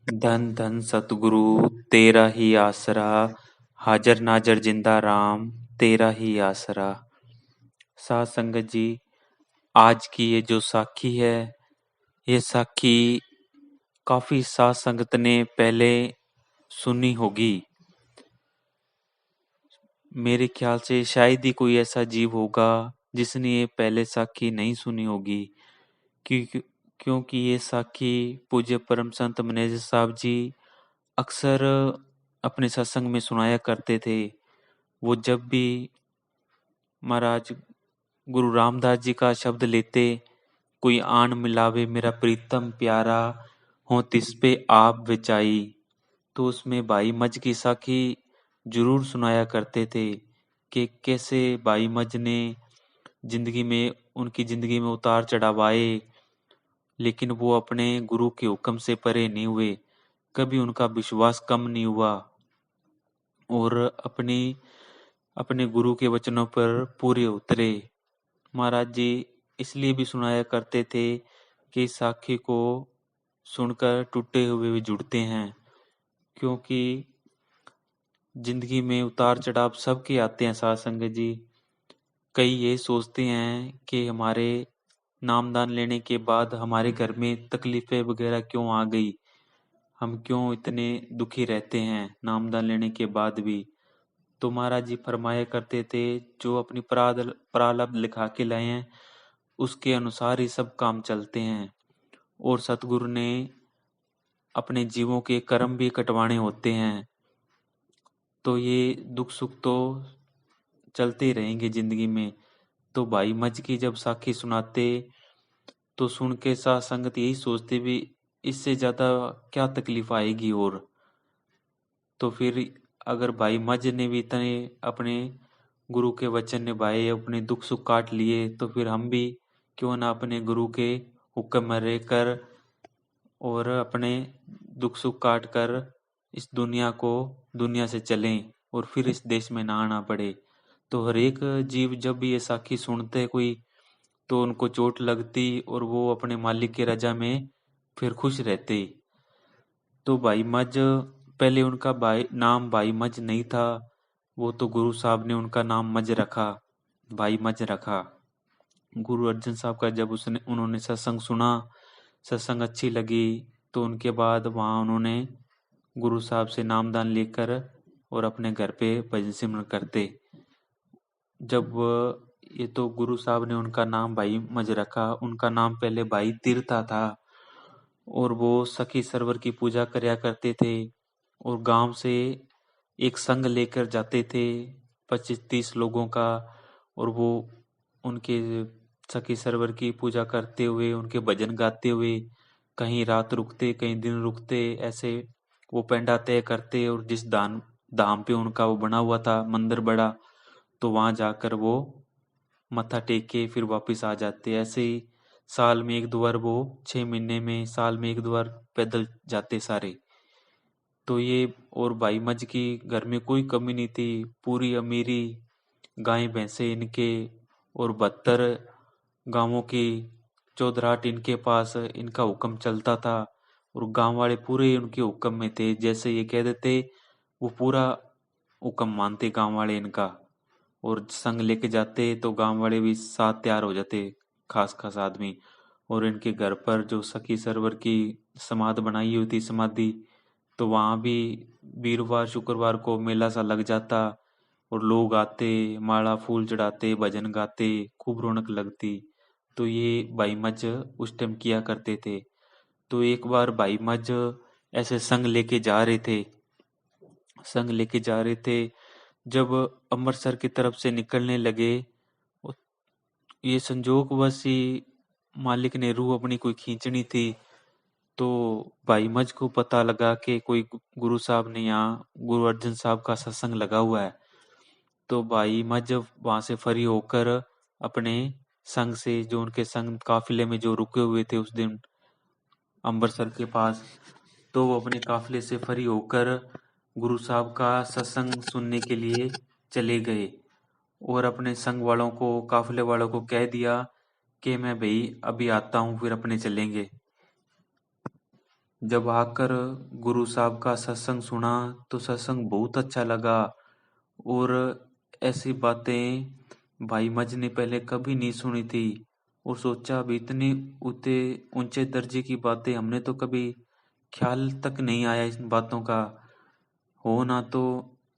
धन धन सतगुरु तेरा ही आसरा, हाजर नाजर जिंदा राम तेरा ही आसरा। साध संगत जी, आज की ये जो साखी है, ये साखी काफी साध संगत ने पहले सुनी होगी। मेरे ख्याल से शायद ही कोई ऐसा जीव होगा जिसने ये पहले साखी नहीं सुनी होगी, क्योंकि क्योंकि ये साखी पूज्य परम संत मैनेजर साहब जी अक्सर अपने सत्संग में सुनाया करते थे। वो जब भी महाराज गुरु रामदास जी का शब्द लेते, कोई आन मिलावे मेरा प्रीतम प्यारा, हो तिस पे आप विचाई, तो उसमें भाई मज की साखी जरूर सुनाया करते थे कि कैसे भाई मज ने जिंदगी में उनकी जिंदगी में उतार चढ़ाव आए, लेकिन वो अपने गुरु के हुक्म से परे नहीं हुए, कभी उनका विश्वास कम नहीं हुआ और अपने गुरु के वचनों पर पूरे उतरे। महाराज जी इसलिए भी सुनाया करते थे कि साखी को सुनकर टूटे हुए भी जुड़ते हैं, क्योंकि जिंदगी में उतार चढ़ाव सबके आते हैं साध संगत जी। कई ये सोचते हैं कि हमारे नामदान लेने के बाद हमारे घर में तकलीफें वगैरह क्यों आ गई, हम क्यों इतने दुखी रहते हैं नामदान लेने के बाद भी। तो महाराज जी फरमाया करते थे, जो अपनी प्रारब्ध लिखा के लाए हैं उसके अनुसार ही सब काम चलते हैं, और सतगुरु ने अपने जीवों के कर्म भी कटवाने होते हैं। तो ये दुख सुख तो चलते ही रहेंगे जिंदगी में। तो भाई मज की जब साखी सुनाते तो सुन के साथ संगत यही सोचते भी इससे ज्यादा क्या तकलीफ आएगी। और तो फिर अगर भाई मज ने भी इतने अपने गुरु के वचन निभाए, अपने दुख सुख काट लिए, तो फिर हम भी क्यों ना अपने गुरु के हुक्म में रहकर और अपने दुख सुख काट कर इस दुनिया से चलें और फिर इस देश में ना आना पड़े। तो हर एक जीव जब भी ये साखी सुनते कोई, तो उनको चोट लगती और वो अपने मालिक की रजा में फिर खुश रहते। तो भाई मज पहले उनका नाम भाई मज नहीं था, वो तो गुरु साहब ने उनका नाम मज रखा, भाई मज रखा। गुरु अर्जन साहब का जब उन्होंने सत्संग सुना, सत्संग अच्छी लगी, तो उनके बाद वहाँ उन्होंने गुरु साहब से नामदान लेकर और अपने घर पे भजन सिमरन करते। जब ये तो गुरु साहब ने उनका नाम भाई मज रखा, उनका नाम पहले भाई तीर्था था, और वो सखी सरवर की पूजा करया करते थे और गांव से एक संघ लेकर जाते थे 25-30 लोगों का, और वो उनके सखी सरवर की पूजा करते हुए उनके भजन गाते हुए कहीं रात रुकते कहीं दिन रुकते, ऐसे वो पेंडा तय करते, और जिस धाम पे उनका वो बना हुआ था मंदिर बड़ा, तो वहां जाकर वो मत्था टेक के फिर वापस आ जाते। ऐसे ही साल में एक दो बार, वो 6 महीने में साल में एक दो बार पैदल जाते सारे। तो ये और भाई मज की घर में कोई कमी नहीं थी, पूरी अमीरी, गाय भैंसे इनके, और 72 गांवों की चौधराट इनके पास, इनका हुक्म चलता था और गांव वाले पूरे उनके हुक्म में थे। जैसे ये कह देते वो पूरा हुक्म मानते गांव वाले इनका, और संग लेके जाते तो गांव वाले भी साथ तैयार हो जाते, खास खास आदमी। और इनके घर पर जो सखी सरवर की समाधि बनाई हुई थी, समाधि, तो वहां भी वीरवार शुक्रवार को मेला सा लग जाता और लोग आते, माला फूल चढ़ाते, भजन गाते, खूब रौनक लगती। तो ये भाई मज उस टाइम किया करते थे। तो एक बार भाई मज ऐसे संग लेके जा रहे थे, जब अमृतसर की तरफ से निकलने लगे, ये संजोगवश ही मालिक ने रूह अपनी कोई खींचनी थी, तो भाई मज को पता लगा कि कोई गुरु साहब ने यहाँ गुरु अर्जन साहब का सत्संग लगा हुआ है। तो भाई मज वहां से फरी होकर अपने संग से, जो उनके संग काफिले में जो रुके हुए थे उस दिन अमृतसर के पास, तो वो अपने काफिले से फरी होकर गुरु साहब का सत्संग सुनने के लिए चले गए, और अपने संग वालों को, काफिले वालों को कह दिया कि मैं भाई अभी आता हूँ, फिर अपने चलेंगे। जब आकर गुरु साहब का सत्संग सुना तो सत्संग बहुत अच्छा लगा। और ऐसी बातें भाई मज ने पहले कभी नहीं सुनी थी। और सोचा अभी इतनी उते ऊंचे दर्जे की बातें हमने तो कभी ख्याल तक नहीं आया इन बातों का। हो ना तो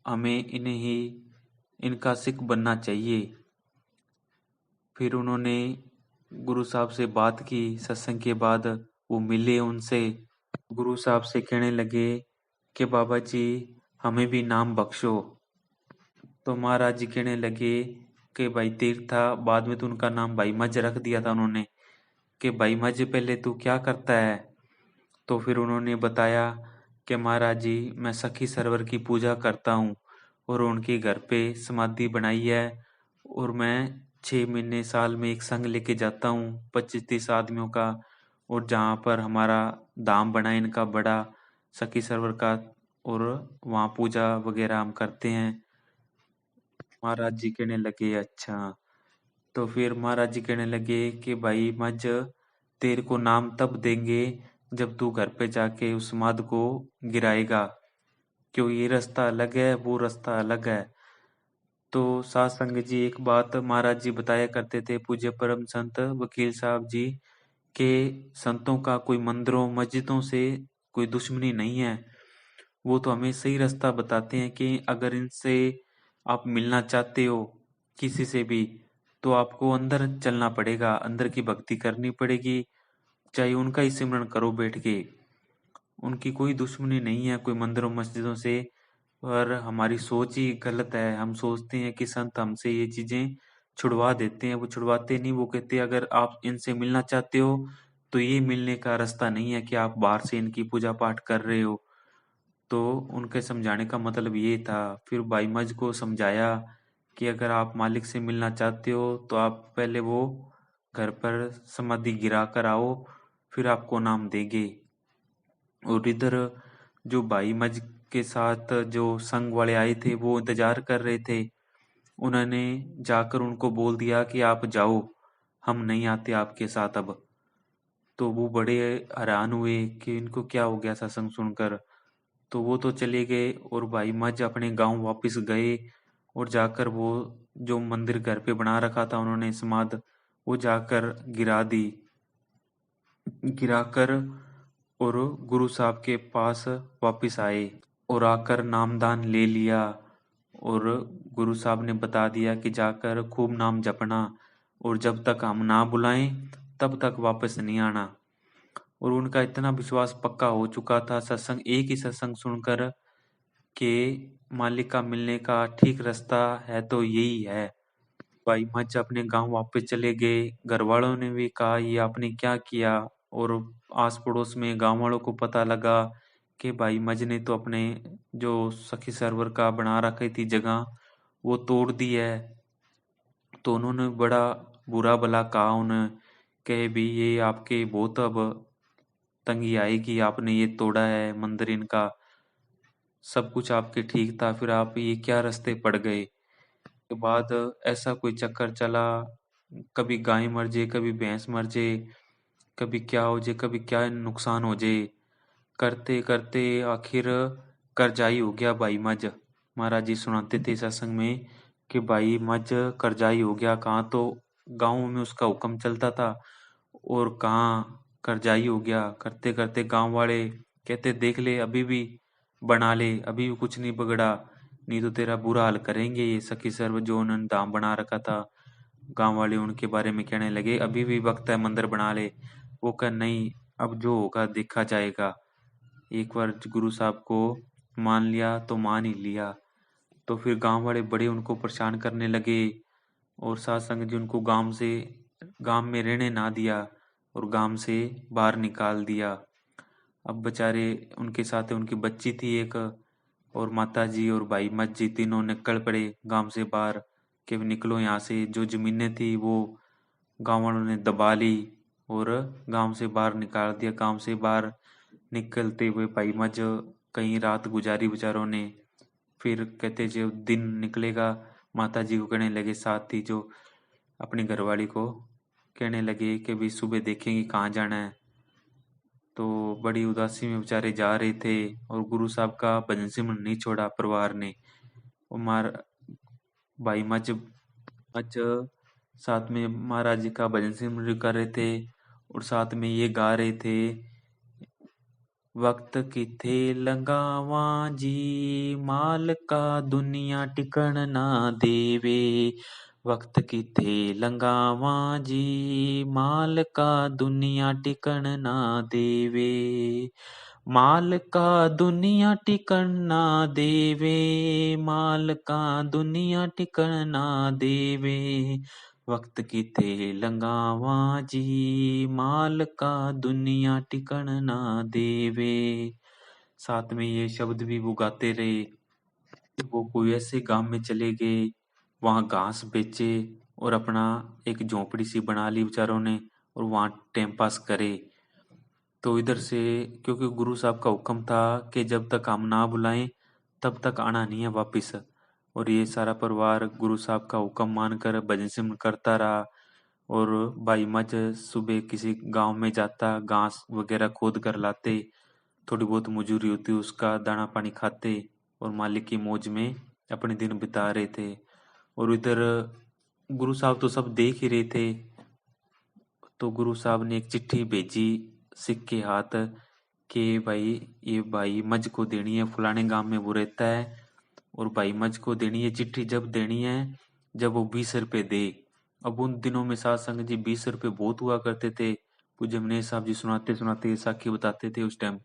हमें इन्हें ही इनका सिख बनना चाहिए। फिर उन्होंने गुरु साहब से बात की। सत्संग के बाद वो मिले उनसे। गुरु साहब से कहने लगे कि बाबा जी हमें भी नाम बख्शो। तो महाराज जी कहने लगे कि भाई तीर्थ था, बाद में तो उनका नाम भाई मज रख दिया था उन्होंने, कि भाई मज पहले तू क्या करता है। तो फिर उन्होंने बताया कि महाराज जी मैं सखी सरवर की पूजा करता हूँ और उनके घर पे समाधि बनाई है। और मैं 6 महीने साल में एक संघ लेके जाता हूँ 25-30 आदमियों का। और जहाँ पर हमारा धाम बना है इनका बड़ा सखी सरवर का, और वहाँ पूजा वगैरह हम करते हैं। महाराज जी कहने लगे अच्छा। तो फिर महाराज जी कहने लगे कि भाई मज तेरे को नाम तब देंगे जब तू घर पे जाके उस समाध को गिराएगा, क्यों ये रास्ता अलग है वो रास्ता अलग है। तो सात संग जी एक बात महाराज जी बताया करते थे, पूज्य परम संत वकील साहब जी, के संतों का कोई मंदिरों मस्जिदों से कोई दुश्मनी नहीं है। वो तो हमें सही रास्ता बताते हैं कि अगर इनसे आप मिलना चाहते हो किसी से भी, तो आपको अंदर चलना पड़ेगा, अंदर की भक्ति करनी पड़ेगी, चाहे उनका ही सिमरन करो बैठ के। उनकी कोई दुश्मनी नहीं है कोई मंदिरों मस्जिदों से। पर हमारी सोच ही गलत है। हम सोचते हैं कि संत हमसे ये चीजें छुड़वा देते हैं, वो छुड़वाते नहीं। वो कहते हैं अगर आप इनसे मिलना चाहते हो तो ये मिलने का रास्ता नहीं है कि आप बाहर से इनकी पूजा पाठ कर रहे हो। तो उनके समझाने का मतलब ये था। फिर भाई मज को समझाया कि अगर आप मालिक से मिलना चाहते हो तो आप पहले वो घर पर समाधि गिरा कर आओ, फिर आपको नाम देंगे। और इधर जो भाई मज के साथ जो संघ वाले आए थे वो इंतजार कर रहे थे। उन्होंने जाकर उनको बोल दिया कि आप जाओ, हम नहीं आते आपके साथ अब। तो वो बड़े हैरान हुए कि इनको क्या हो गया सत्संग सुनकर। तो वो तो चले गए और भाई मज अपने गांव वापस गए। और जाकर वो जो मंदिर घर पे बना रखा था उन्होंने समाध, वो जाकर गिरा दी। गिराकर और गुरु साहब के पास वापस आए और आकर नामदान ले लिया। और गुरु साहब ने बता दिया कि जाकर खूब नाम जपना और जब तक हम ना बुलाएं तब तक वापस नहीं आना। और उनका इतना विश्वास पक्का हो चुका था सत्संग, एक ही सत्संग सुनकर, कि मालिक का मिलने का ठीक रास्ता है तो यही है। भाई मच अपने गांव वापस चले गए। घर वालों ने भी कहा ये आपने क्या किया। और आस पड़ोस में गांव वालों को पता लगा कि भाई मज ने तो अपने जो सखी सरवर का बना रखी थी जगह वो तोड़ दी है। तो उन्होंने बड़ा बुरा भला कहा उन्हें कि भी ये आपके बहुत अब तंगी आएगी, आपने ये तोड़ा है मंदिर इनका, सब कुछ आपके ठीक था, फिर आप ये क्या रास्ते पड़ गए। के बाद ऐसा कोई चक्कर चला, कभी गाय मर जाए, कभी भैंस मर जाए, कभी क्या हो जाए, कभी क्या नुकसान हो जाए। करते करते आखिर करजाई हो गया भाई मज। महाराज जी सुनाते थे सत्संग में कि भाई मज करजाई हो गया। कहाँ तो गांव में उसका हुक्म चलता था और कहाँ करजाई हो गया। करते करते गांव वाले कहते देख ले अभी भी बना ले, अभी भी कुछ नहीं बिगड़ा, नहीं तो तेरा बुरा हाल करेंगे ये सखी सर्व जो उन्होंने धाम बना रखा था। गांव वाले उनके बारे में कहने लगे अभी भी वक्त है मंदिर बना ले। वो कह नहीं, अब जो होगा देखा जाएगा। एक बार गुरु साहब को मान लिया तो मान ही लिया। तो फिर गांव वाले बड़े उनको परेशान करने लगे और साथ संग जी उनको गांव में रहने ना दिया और गांव से बाहर निकाल दिया। अब बेचारे उनके साथ उनकी बच्ची थी एक, और माता जी और भाई मत जी तीनों निकल पड़े गांव से बाहर कि निकलो यहाँ से। जो जमीनें थी वो गांव वालों ने दबा ली और गांव से बाहर निकाल दिया। गांव से बाहर निकलते हुए भाई मज कहीं रात गुजारी बेचारों ने। फिर कहते जो दिन निकलेगा, माता जी को कहने लगे, साथ थी जो अपनी घरवाली को कहने लगे कि भी सुबह देखेंगे कहाँ जाना है। तो बड़ी उदासी में बेचारे जा रहे थे और गुरु साहब का भजन सिमरन नहीं छोड़ा परिवार ने। और भाई मच साथ में महाराज जी का भजन सिमरन कर रहे थे और साथ में ये गा रहे थे, वक्त किथे लगावा जी माल का दुनिया टिकण ना देवे। वक्त किथे लगावा जी माल का दुनिया टिकण ना देवे। माल का दुनिया टिकण ना देवे। माल का दुनिया टिकण ना देवे। वक्त किथे लंगावा जी माल का दुनिया टिकण ना देवे। साथ में ये शब्द भी वो गाते रहे। वो कोई ऐसे गांव में चले गए, वहां घास बेचे और अपना एक झोपड़ी सी बना ली बेचारों ने और वहां टाइम पास करे। तो इधर से क्योंकि गुरु साहब का हुक्म था कि जब तक हम ना बुलाएं तब तक आना नहीं है वापिस। और ये सारा परिवार गुरु साहब का हुक्म मानकर भजन सिमरन करता रहा। और भाई मज सुबह किसी गांव में जाता, घास वगैरह खोद कर लाते, थोड़ी बहुत मजूरी होती उसका दाना पानी खाते और मालिक की मौज में अपने दिन बिता रहे थे। और इधर गुरु साहब तो सब देख ही रहे थे। तो गुरु साहब ने एक चिट्ठी भेजी सिख के हाथ कि भाई ये भाई मज को देनी है, फलाने गांव में वो रहता है और भाई मज को देनी है चिट्ठी। जब देनी है जब वो 20 रुपए दे। अब उन दिनों में साध संगत जी 20 रुपए बहुत हुआ करते थे। पूज्य मनीष साहब जी सुनाते सुनाते ये साखी बताते थे उस टाइम।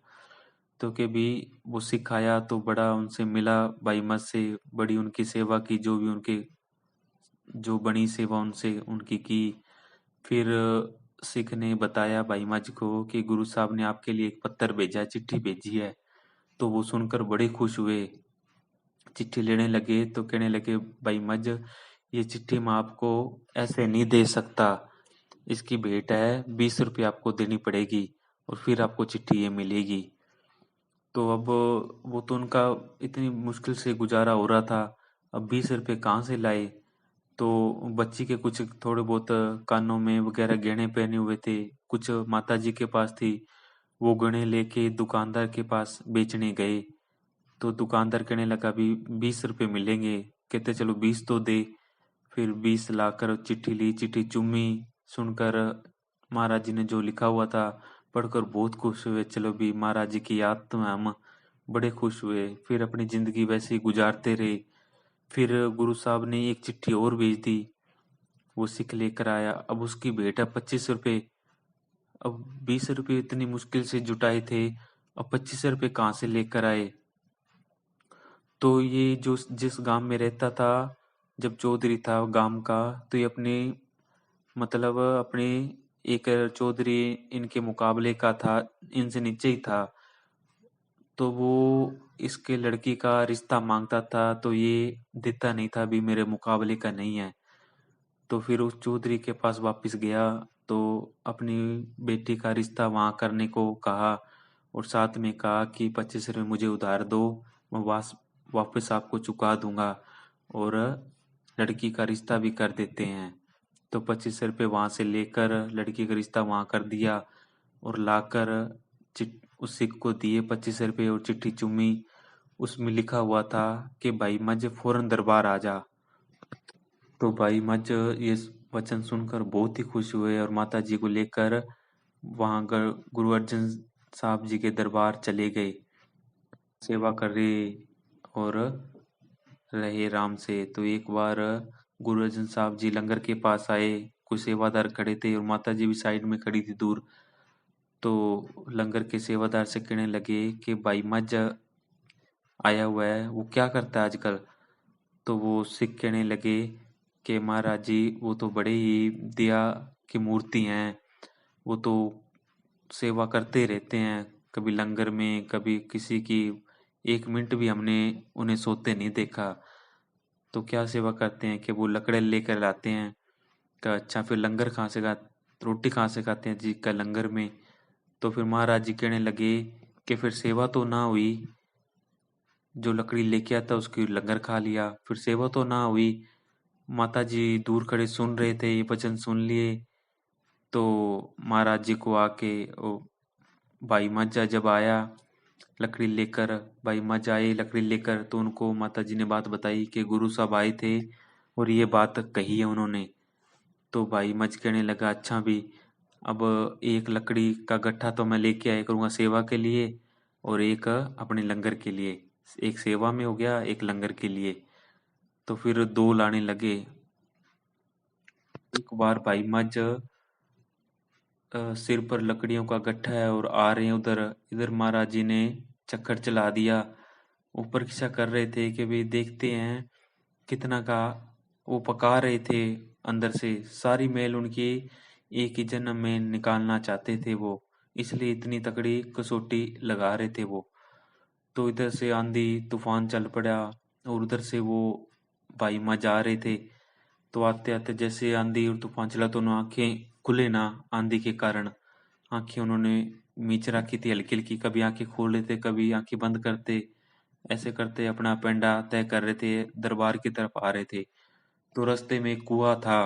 तो के भी वो सिख आया तो बड़ा उनसे मिला भाई मज से, बड़ी उनकी सेवा की, जो भी उनके जो बनी सेवा उनसे उनकी की। फिर सिख ने बताया भाई मज को कि गुरु साहब ने आपके लिए एक पत्र भेजा, चिट्ठी भेजी है। तो वो सुनकर बड़े खुश हुए, चिट्ठी लेने लगे। तो कहने लगे भाई मज ये चिट्ठी मैं आपको ऐसे नहीं दे सकता, इसकी भेंट है, 20 रुपये आपको देनी पड़ेगी और फिर आपको चिट्ठी ये मिलेगी। तो अब वो तो उनका इतनी मुश्किल से गुजारा हो रहा था, अब 20 रुपये कहाँ से लाए। तो बच्ची के कुछ थोड़े बहुत कानों में वगैरह गहने पहने हुए थे, कुछ माता जी के पास थी, वो गहने लेके दुकानदार के पास बेचने गए। तो दुकानदार कहने लगा अभी 20 रुपये मिलेंगे, कहते चलो 20 तो दे। फिर 20 लाकर चिट्ठी ली, चिट्ठी चुम्मी, सुनकर महाराज जी ने जो लिखा हुआ था पढ़कर बहुत खुश हुए। चलो भी महाराज जी की याद तो हम बड़े खुश हुए। फिर अपनी जिंदगी वैसे ही गुजारते रहे। फिर गुरु साहब ने एक चिट्ठी और भेज दी, वो सिख लेकर आया। अब उसकी भेंट है 25 रुपये। अब 20 रुपये इतनी मुश्किल से जुटाए थे, अब 25 रुपये कहाँ से लेकर आए। तो ये जो जिस गांव में रहता था, जब चौधरी था गांव का, तो ये अपने मतलब अपने एक चौधरी इनके मुकाबले का था, इनसे नीचे ही था। तो वो इसके लड़की का रिश्ता मांगता था तो ये देता नहीं था, अभी मेरे मुकाबले का नहीं है। तो फिर उस चौधरी के पास वापस गया तो अपनी बेटी का रिश्ता वहां करने को कहा और साथ में कहा कि 25 रुपये मुझे उधार दो, मैं वापस आपको चुका दूंगा और लड़की का रिश्ता भी कर देते हैं। तो 25 रुपये वहां से लेकर लड़की का रिश्ता वहां कर दिया और लाकर उस सिख को दिए 25 रुपये और चिट्ठी चुमी। उसमें लिखा हुआ था कि भाई मज फौरन दरबार आ जा। तो भाई मज ये वचन सुनकर बहुत ही खुश हुए और माता जी को लेकर वहां गुरु अर्जन साहब जी के दरबार चले गए। सेवा कर रहे और रहे राम से। तो एक बार गुरु अर्जन साहब जी लंगर के पास आए, कुछ सेवादार खड़े थे और माता जी भी साइड में खड़ी थी दूर। तो लंगर के सेवादार से कहने लगे कि भाई मज आया हुआ है, वो क्या करता है आजकल। तो वो सिख कहने लगे कि महाराज जी वो तो बड़े ही दया की मूर्ति हैं, वो तो सेवा करते रहते हैं, कभी लंगर में कभी किसी की, 1 मिनट भी हमने उन्हें सोते नहीं देखा। तो क्या सेवा करते हैं कि वो लकड़े लेकर लाते हैं। का अच्छा फिर लंगर कहाँ से खा रोटी कहाँ से खाते हैं जी का लंगर में। तो फिर महाराज जी कहने लगे कि फिर सेवा तो ना हुई, जो लकड़ी लेके आता उसकी लंगर खा लिया, फिर सेवा तो ना हुई। माता जी दूर खड़े सुन रहे थे, ये वचन सुन लिए। तो महाराज जी को आके भाई माजा जब आया लकड़ी लेकर, भाई माजा आए लकड़ी लेकर, तो उनको माता जी ने बात बताई कि गुरु साहब आए थे और ये बात कही है उन्होंने। तो भाई मज कहने लगा अच्छा भी, अब एक लकड़ी का गट्ठा तो मैं लेके आया करूँगा सेवा के लिए, और एक अपने लंगर के लिए, एक सेवा में हो गया एक लंगर के लिए। तो फिर दो लाने लगे। एक बार भाई मज सिर पर लकड़ियों का गट्ठा है और आ रहे हैं उधर, इधर महाराज जी ने चक्कर चला दिया। ऊपर खिसा कर रहे थे कि भाई देखते हैं कितना का, वो पका रहे थे अंदर से, सारी मैल उनकी एक ही जन्म में निकालना चाहते थे वो, इसलिए इतनी तकड़ी कसौटी लगा रहे थे वो। तो इधर से आंधी तूफान चल पड़ा और उधर से वो भाई माँ जा रहे थे। तो आते आते जैसे आंधी और तूफान चला तो उन्होंने आंखें खुले ना, आंधी के कारण आंखें उन्होंने मीच रखी थी हल्की हल्की, कभी आंखें खोल लेते कभी आंखें बंद करते, ऐसे करते अपना पेंडा तय कर रहे थे, दरबार की तरफ आ रहे थे। तो रास्ते में एक कुआं था,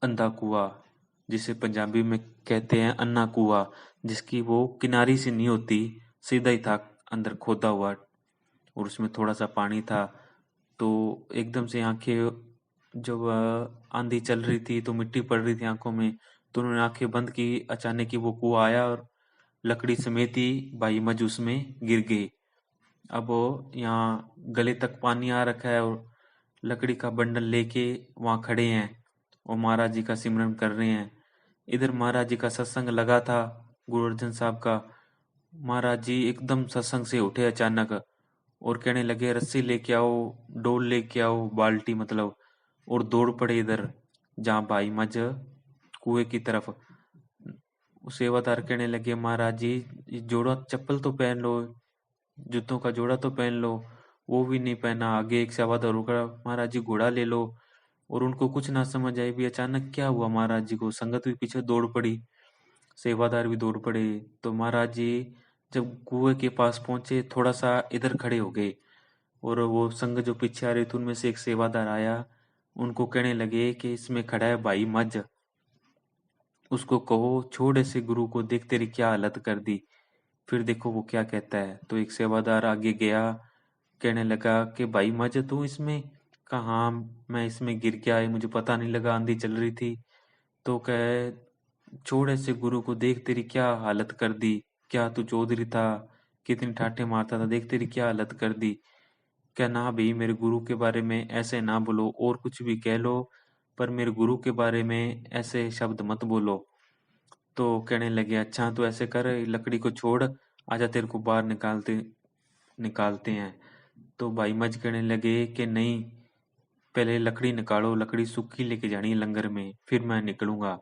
अंधा कुआं, जिसे पंजाबी में कहते हैं अन्ना कुआं, जिसकी वो किनारी से नहीं होती, सीधा ही था अंदर खोदा हुआ, और उसमें थोड़ा सा पानी था। तो एकदम से आंखें, जब आंधी चल रही थी तो मिट्टी पड़ रही थी आंखों में, तो उन्होंने आंखें बंद की, अचानक ही वो कुआं आया और लकड़ी समेत ही भाई मज में गिर गए। अब वो यहाँ गले तक पानी आ रखा है और लकड़ी का बंडल लेके वहां खड़े हैं और महाराज जी का सिमरन कर रहे हैं। इधर महाराज जी का सत्संग लगा था, गुरु अर्जन साहब का। महाराज जी एकदम सत्संग से उठे अचानक और कहने लगे रस्सी लेके आओ, डोल लेके आओ, बाल्टी मतलब, और दौड़ पड़े इधर जहाँ भाई मज कुएं की तरफ। सेवादार कहने लगे महाराज जी ये जोड़ा चप्पल तो पहन लो, जूतों का जोड़ा तो पहन लो, वो भी नहीं पहना। आगे एक सेवादार रुका, महाराज जी घोड़ा ले लो। और उनको कुछ ना समझ आई भी अचानक क्या हुआ, महाराज जी को संगत भी पीछे दौड़ पड़ी, सेवादार भी दौड़ पड़े। तो महाराज जी जब कुएं के पास पहुंचे थोड़ा सा इधर खड़े हो गए, और वो संग जो पीछे आ रहे थे उनमें से एक सेवादार आया, उनको कहने लगे कि इसमें खड़ा है भाई मज, उसको कहो छोड़ ऐसे गुरु को, देख तेरी क्या हालत कर दी, फिर देखो वो क्या कहता है। तो एक सेवादार आगे गया, कहने लगा कि भाई मज तू इसमें, कहा हाँ मैं इसमें गिर गया है, मुझे पता नहीं लगा आंधी चल रही थी। तो कहे छोड़ ऐसे गुरु को, देख तेरी क्या हालत कर दी, क्या तू चौधरी था, कितनी ठाठे मारता था, देख तेरी क्या हालत कर दी। क्या ना भाई मेरे गुरु के बारे में ऐसे ना बोलो, और कुछ भी कह लो पर मेरे गुरु के बारे में ऐसे शब्द मत बोलो। तो कहने लगे अच्छा तो ऐसे कर, लकड़ी को छोड़, आजा तेरे को बाहर निकालते निकालते हैं। तो भाई मज कहने लगे कि नहीं, पहले लकड़ी निकालो, लकड़ी सूखी लेके जानी है लंगर में, फिर मैं निकलूंगा।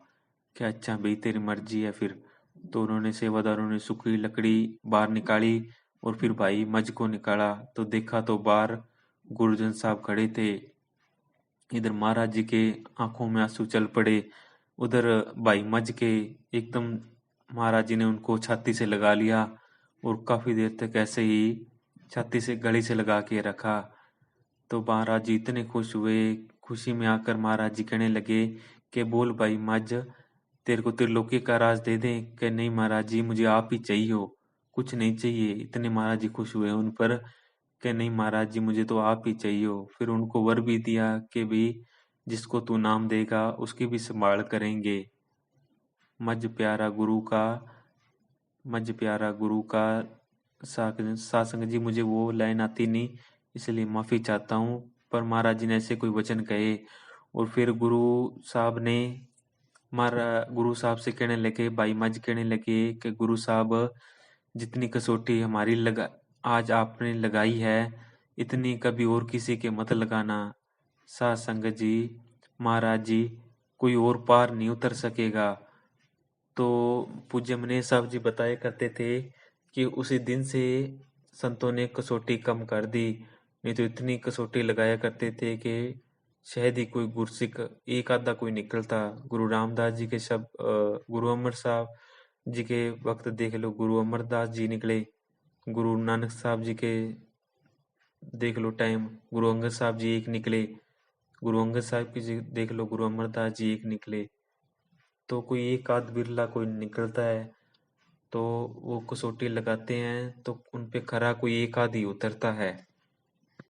क्या अच्छा भाई तेरी मर्जी है फिर। तो उन्होंने सेवादारों ने सूखी लकड़ी बाहर निकाली और फिर भाई मज को निकाला, तो देखा तो बाहर गुरुजन साहब खड़े थे। इधर महाराज जी के आंखों में आंसू चल पड़े, उधर भाई मज के एकदम, महाराज जी ने उनको छाती से लगा लिया और काफी देर तक ऐसे ही छाती से गले से लगा के रखा। तो महाराज जी इतने खुश हुए, खुशी में आकर महाराज जी कहने लगे कि बोल भाई मज, तेरे को त्रिलोकी का राज दे दें। कि नहीं महाराज जी मुझे आप ही चाहिए हो, कुछ नहीं चाहिए। इतने महाराज जी खुश हुए उन पर कि नहीं महाराज जी मुझे तो आप ही चाहिए हो। फिर उनको वर भी दिया कि भाई जिसको तू नाम देगा उसकी भी संभाल करेंगे। मज प्यारा गुरु का, मज प्यारा गुरु का सासंग जी, मुझे वो लाइन आती नहीं इसलिए माफी चाहता हूँ, पर महाराज जी ने ऐसे कोई वचन कहे। और फिर गुरु साहब ने, मारा गुरु साहब से कहने लगे, भाई मज कहने लगे कि गुरु साहब जितनी कसौटी हमारी लगा आज आपने लगाई है, इतनी कभी और किसी के मत लगाना। साध संगत जी, महाराज जी, कोई और पार नहीं उतर सकेगा। तो पूज्य मनीष साहब जी बताया करते थे कि उसी दिन से संतों ने कसौटी कम कर दी, नहीं तो इतनी कसौटी लगाया करते थे कि शायद ही कोई गुरसिक एक आधा कोई निकलता। गुरु रामदास जी के शब्द, गुरु अमर साहब जी के वक्त देख लो, गुरु अमरदास जी निकले। गुरु नानक साहब जी के देख लो टाइम, गुरु अंगद साहब जी एक निकले। गुरु अंगद साहब की देख लो, गुरु अमरदास जी एक निकले। तो कोई एक आध बिरला कोई निकलता है। तो वो कसौटी लगाते हैं तो उन पे खरा कोई एक आध ही उतरता है।